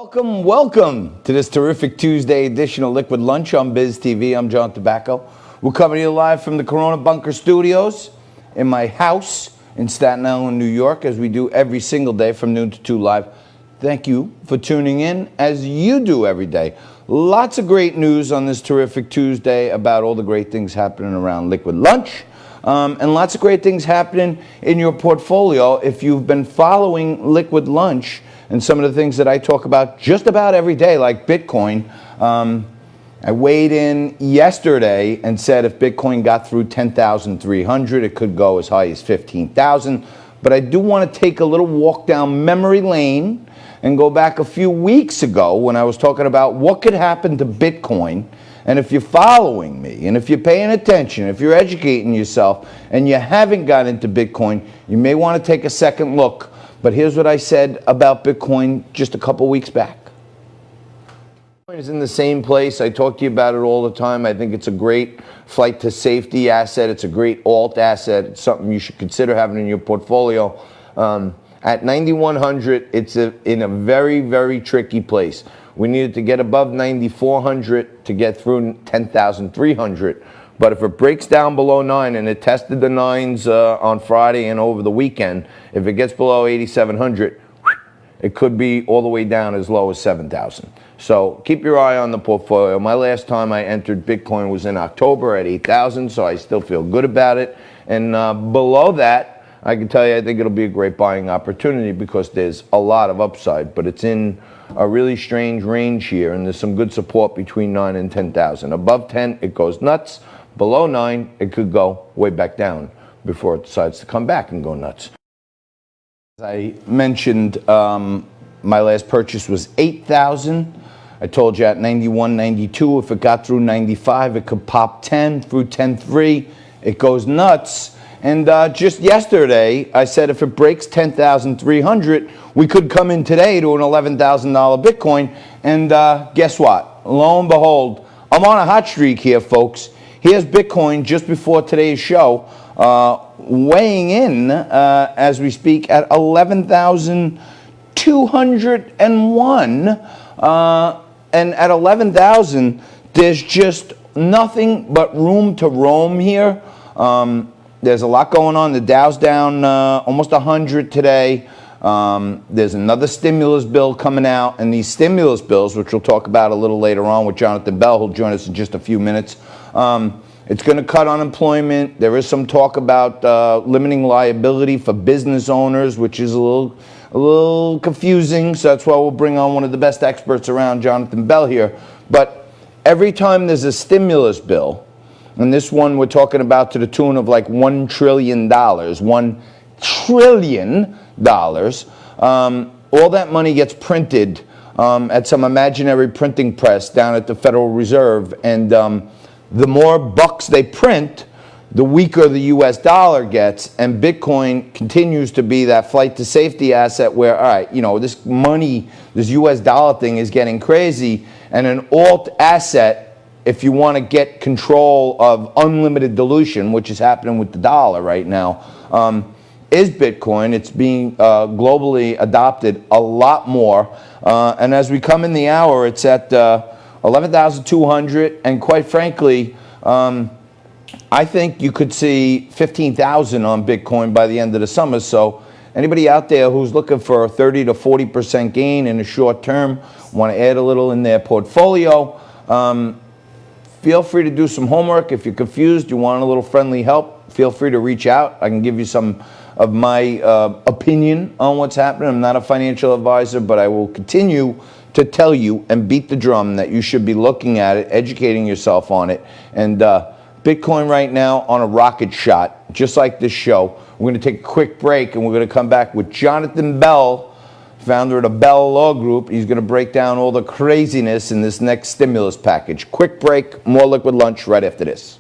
Welcome to this terrific Tuesday edition of Liquid Lunch on Biz TV. I'm John Tobacco. We're coming to you live from the Corona Bunker Studios in my house in Staten Island, New York, as we do every single day from noon to 2 live. Thank you for tuning in, as you do every day. Lots of great news on this terrific Tuesday about all the great things happening around Liquid Lunch. And lots of great things happening in your portfolio if you've been following Liquid Lunch and some of the things that I talk about just about every day, like Bitcoin. I weighed in yesterday and said if Bitcoin got through 10,300, it could go as high as 15,000. But I do want to take a little walk down memory lane and go back a few weeks ago when I was talking about what could happen to Bitcoin. And if you're following me, and if you're paying attention, if you're educating yourself, and you haven't got into Bitcoin, you may want to take a second look. But here's what I said about Bitcoin just a couple weeks back. Bitcoin is in the same place. I talk to you about it all the time. I think it's a great flight to safety asset. It's a great alt asset. It's something you should consider having in your portfolio. At 9,100, it's in a very, very tricky place. We needed to get above 9,400 to get through 10,300. But if it breaks down below 9, and it tested the 9s on Friday and over the weekend, if it gets below 8,700, it could be all the way down as low as 7,000. So keep your eye on the portfolio. My last time I entered Bitcoin was in October at 8,000, so I still feel good about it. And below that, I can tell you I think it'll be a great buying opportunity because there's a lot of upside, but it's in a really strange range here, and there's some good support between 9 and 10,000. Above 10, it goes nuts. Below 9, it could go way back down before it decides to come back and go nuts. As I mentioned, my last purchase was 8,000. I told you at 91, 92, if it got through 95, it could pop 10 through 10.3. It goes nuts. And just yesterday, I said if it breaks 10,300, we could come in today to an $11,000 Bitcoin. And guess what? Lo and behold, I'm on a hot streak here, folks. Here's Bitcoin just before today's show, weighing in as we speak at 11,201. And at 11,000, there's just nothing but room to roam here. There's a lot going on. The Dow's down almost 100 today. There's another stimulus bill coming out, and these stimulus bills, which we'll talk about a little later on with Jonathan Bell, who'll join us in just a few minutes, it's going to cut unemployment. There is some talk about limiting liability for business owners, which is a little confusing. So that's why we'll bring on one of the best experts around, Jonathan Bell here. But every time there's a stimulus bill, and this one we're talking about to the tune of like $1 trillion, $1 trillion. All that money gets printed at some imaginary printing press down at the Federal Reserve, and the more bucks they print, the weaker the US dollar gets, and Bitcoin continues to be that flight to safety asset where, all right, you know, this money, this US dollar thing is getting crazy, and an alt asset, if you want to get control of unlimited dilution, which is happening with the dollar right now, is Bitcoin. It's being globally adopted a lot more. And as we come in the hour, it's at 11,200. And quite frankly, I think you could see 15,000 on Bitcoin by the end of the summer. So anybody out there who's looking for a 30 to 40% gain in the short term, want to add a little in their portfolio, feel free to do some homework. If you're confused, you want a little friendly help, feel free to reach out. I can give you some of my opinion on what's happening. I'm not a financial advisor, but I will continue to tell you and beat the drum that you should be looking at it, educating yourself on it. And Bitcoin right now on a rocket shot, just like this show. We're going to take a quick break, and we're going to come back with Jonathan Bell, founder of the Bell Law Group. He's going to break down all the craziness in this next stimulus package. Quick break, more Liquid Lunch right after this.